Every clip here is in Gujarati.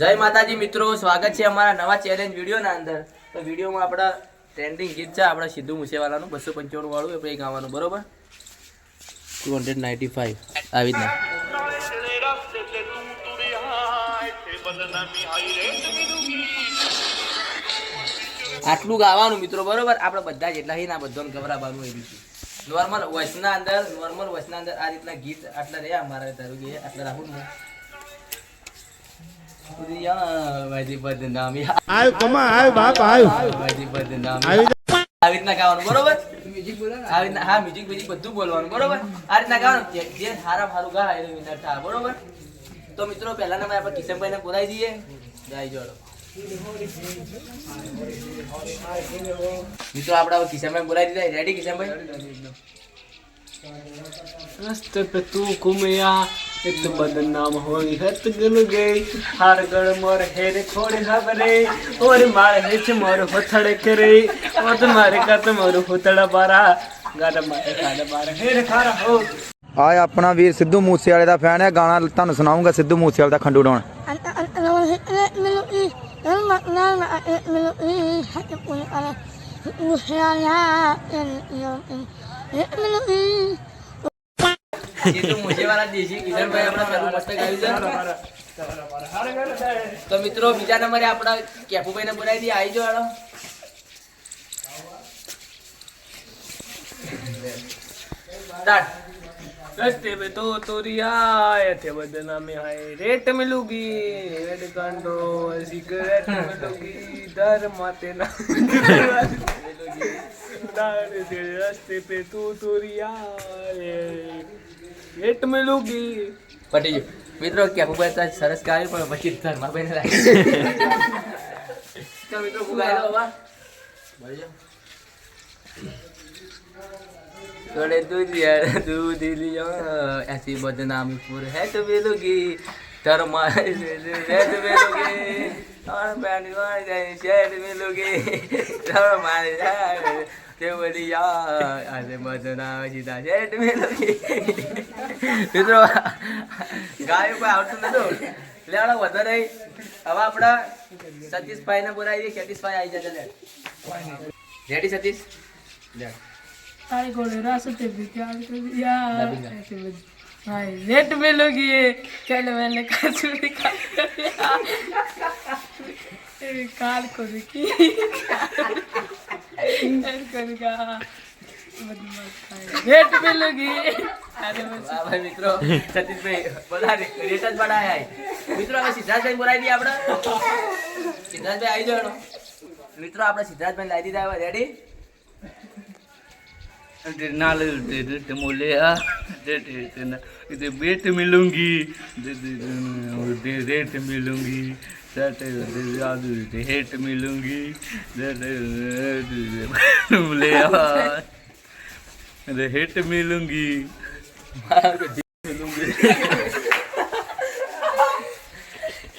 જય માતાજી મિત્રો, સ્વાગત છે અમારા નવા ચેલેન્જ વિડીયોના અંદર. તો વિડીયોમાં આપણા ટ્રેન્ડિંગ ગીત છે આપણા સિદ્ધુ મૂસેવાલાનું 295 વાળું એ પછી ગાવાનું, બરોબર? 295 આવી રીતના આટલું ગાવાનું મિત્રો, બરોબર? આપણે બધા જેટલા હી ના બધાને ગભરાવાનું એ રીતે નોર્મલ વોઇસના અંદર આ રીતના ગીત આટલા રહ્યા અમારા તારું કે આટલા રાખું ને આવી રીતના ગાવાનું, બરોબર? આ રીતના હા, મ્યુઝિક બધું બોલવાનું, બરોબર? આ રીતના ગાવાનું, જે સારા સારું ગાય એ વિનર થાય, બરોબર? તો મિત્રો પહેલા નંબર આપણે કિશનભાઈને બોલાવી દઈએ. ગાઈ જોડો મિત્રો, આપણે કિશનભાઈ બોલાવી દીધા. રેડી કિશનભાઈ? रस्ते पे तू घूमया इत बदनाम होई हत गल गई हार गड़ मोर हेर छोड़ हबरे और मार हिच मोर होथड़ करे और तुम्हारे का तो मोर होथड़ा बारा गाड़ मारे खाड़ बारा हेर खारा हो. ਆਏ ਆਪਣਾ ਵੀਰ ਸਿੱਧੂ ਮੂਸੇਵਾਲੇ ਦਾ ਫੈਨ ਹੈ. ਗਾਣਾ ਤੁਹਾਨੂੰ ਸੁਣਾਉਂਗਾ ਸਿੱਧੂ ਮੂਸੇਵਾਲੇ ਦਾ ਖੰਡੂ ਡਾਉਣ. સિદ્ધુ મૂસેવાલા દેશી કિશનભાઈ આપણા પેલું મસ્ત ગાયું છે. તો મિત્રો બીજા નંબરે આપણા કેફુભાઈને બોલાવી દઈએ. આવી જાઓ હાલો. સ્ટાર્ટ. रस्ते पे तो तोरिया थे बदनामी हाय रेट मिलूगी रेड कांडो सिगरेट मिलूगी दर माते ना रस्ते पे तो तोरिया रेट मिलूगी. પટી ગયું મિત્રો. કેફુભાઈ તો સરસ ગાયું પણ પછી ધર્માભાઈને રાખી. તો મિત્રો ગાઈ લો બાબા. બળી જાઓ. थोड़े दूध लिया ऐसी बदनामी पुर है तो मिलोगी धर्मा है तो मिलोगी और बैंड वाले शहर मिलोगी धर्मा ते बढ़िया ऐसे बदनामी सीधा शहर मिलोगी. મિત્રો ગાયો કોઈ આવતું નતું લેવાડો વધો નહીં. હવે આપણા સતીશભાઈને બોલાવી દઈએ. સતીશભાઈ આવી જશે. રેડી સતીશ? લે तारे घोड़े रास्ते पे प्यार कर दिया ऐसे बज हाय रेट मिलोगी चलो मैंने काचुड़ी काल को देखी करेगा रेट मिलोगी. अरे ભાઈ મિત્રો સતીશભાઈ બધા રેટ જ બનાયા મિત્રો. હવે સિદ્ધાર્થભાઈ બોલાવી દઈએ આપણે. સિદ્ધાર્થભાઈ આવી જાઓ મિત્રો. આપણે સિદ્ધાર્થભાઈ લાવી દીધા. હવે રેડી? नाल मोले बेट मिलूंगी रेट मिलूंगी हेट मिलूंगी हेट मिलूंगी.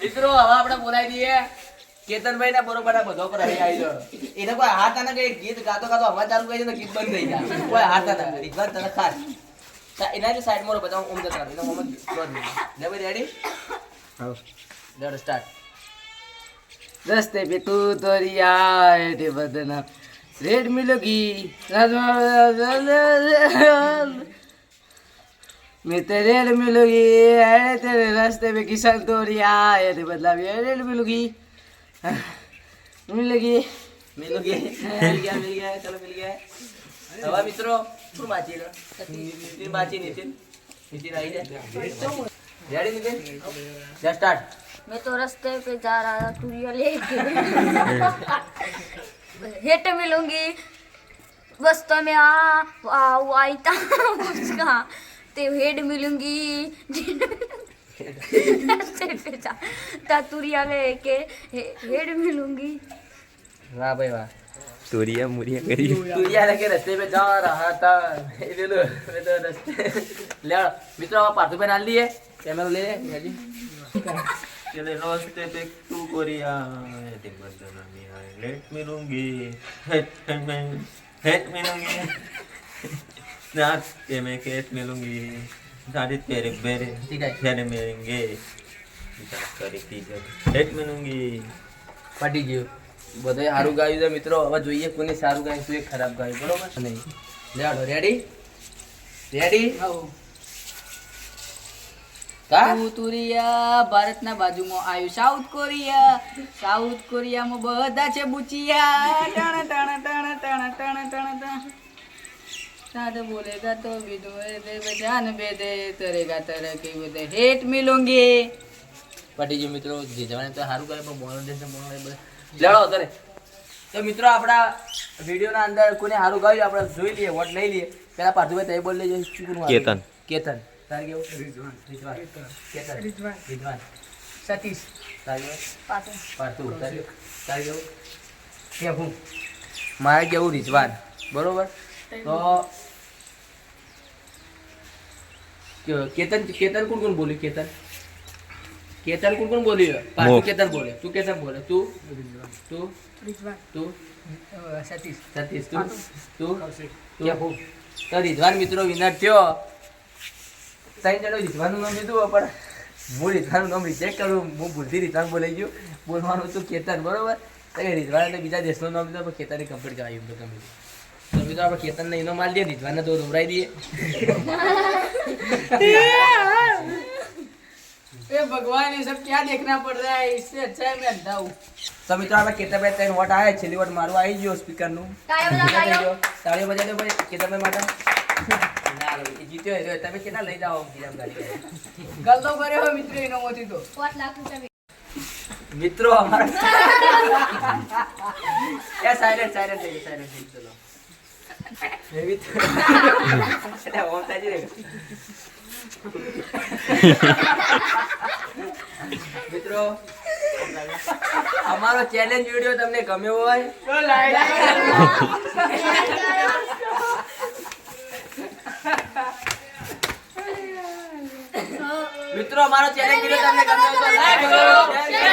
મિત્રો હવે આપણે બોલાવી દઈએ કેતનભાઈ ને. બરોબર બધો પર આવી જાઓ. એને કોઈ હાથ ના કે ગીત ગાતો ગાતો હવા ચાલુ કરી દે તો ગીત બંધ થઈ જાય. કોઈ હાથ ના રીતવાર તને ખાસ એના જે સાઈડ માં બધા ઓમ જતા એના મોમ જોર લે ભાઈ. રેડી? હા લેટ સ્ટાર્ટ. રસ્તે पे तू तोरिया ते बदना रेड मिलोगी मैं तेरे रेड मिलोगी अरे तेरे रास्ते पे किसान तोरिया ते बदला रेड मिलोगी मिलोगी मिल गया चलो मिल गया. હવે મિત્રો શું બાકી નીતિન બાકી નીતિન આવી જાય. રેડી નીતિન? Just start. मैं तो रास्ते पे जा रहा था टूरिया लेके हेट मिलूंगी बस तो मैं आई था उसका ते हेड मिलूंगी रास्ते पे जा टूरिया लेके हेड मिलूंगी. વાહ ભાઈ વાહ. તોરિયા મુરિયા કરી तुरिया लेके रास्ते पे जा रहा था ये लो मैं तो रास्ते ले મિત્રો. હવે પાર્થુ पे डाल दिए. कैमरा ले ले चले रास्ते पे तू कोरिया ते बदनामी हाय रेट मिलूंगी हेट मिलूंगी नाते में खेत मिलूंगी साड़ी तेरे बेरे ठीक है. तेरे मिलेंगे કરી દીધો હેટ મિલુંગી પટી ગયું બધે સારું ગાયું છે મિત્રો. હવે જોઈએ કોને સારું ગાયું શું ખરાબ ગાયું બરોબર નહીં. લેડો રેડી રેડી તુરિયા ભારતના બાજુમાં આવ્યું સાઉથ કોરિયા. સાઉથ કોરિયામાં બધા છે બુચિયા. ટણ ટણ ટણ ટણ ટણ ટણ ટણ. સાદ બોલેગા તો બીજું દે જાન બેદે તરેગા તરકી બધે હેટ મિલુંગી. પટી ગયું મિત્રો. જીજવાને તો સારું ગાયું પણ બોલો દેશે બોલો બધા લેડો અત્યારે. તો મિત્રો આપણા વિડીયોના અંદર કોને સારું ગાયું આપણે જોઈ લઈએ વોટ લઈ લઈએ. પેલા પાર્થુભાઈ તમે બોલ લેજો. કેતન કેતન તાર કેવું રિઝવાન કેતન રિઝવાન સતીશ તાર કેવું પાછળ પાર્થુ તાર કેવું કે હું મારે કેવું રિઝવાન બરોબર. તો કેતન કેતન કોણ કોણ બોલ્યું કેતન કેતન કોણ કોણ બોલ્યું પાર્થુ કેતન બોલે તું કેતન બોલે તું તું રિઝવાન તું સતીશ સતીશ તું તું કે હું તો રિઝવાન મિત્રો વિનર થયો. ત્રણ જણો રિઝવાનનું નામ લીધું પણ હું રિઝવાનનું નામ રિજેક્ટ કરું. હું ભૂલથી રિઝવાન બોલાઈ ગયું. બોલવાનું હતું કેતન બરોબર. તો રિઝવાન એટલે બીજા દેશનું નામ લીધું પણ કેતનની કમ્પ્લીટ ગાયું તો ગમે તો મિત્રો આપણે કેતનને એનો માલ દઈએ રિઝવાનને તો દોરાઈ દઈએ. ए भगवान ये सब क्या देखना पड़ रहा है इससे अच्छा है मैं अंधा हूँ. તો મિત્રો આપણે કેતનભાઈ ત્રણ વોટ આવ્યા છેલ્લી વોટ મારવા આવી ગયો સ્પીકરનું. તાળીઓ બજાવી દો ભાઈ કેતનભાઈ માટે. ના એ જીત્યો એટલે તમે કેટલા લઈ જાઓ બીજા ગાડી गलतो करे हो मित्र इनो मोती तो 5 લાખ રૂપિયા મિત્રો અમારા એ સાયલેન્ટ સાયલેન્ટ થઈ ગયું સાયલેન્ટ થઈ ચલો એ મિત્ર એટલે ઓમ તાજી રે મિત્રો અમારો ચેલેન્જ વિડિયો તમને ગમ્યો હોય तो लाइक મિત્રો અમારો ચેલેન્જ વિડિયો તમને ગમ્યો હોય તો લાઈક કરો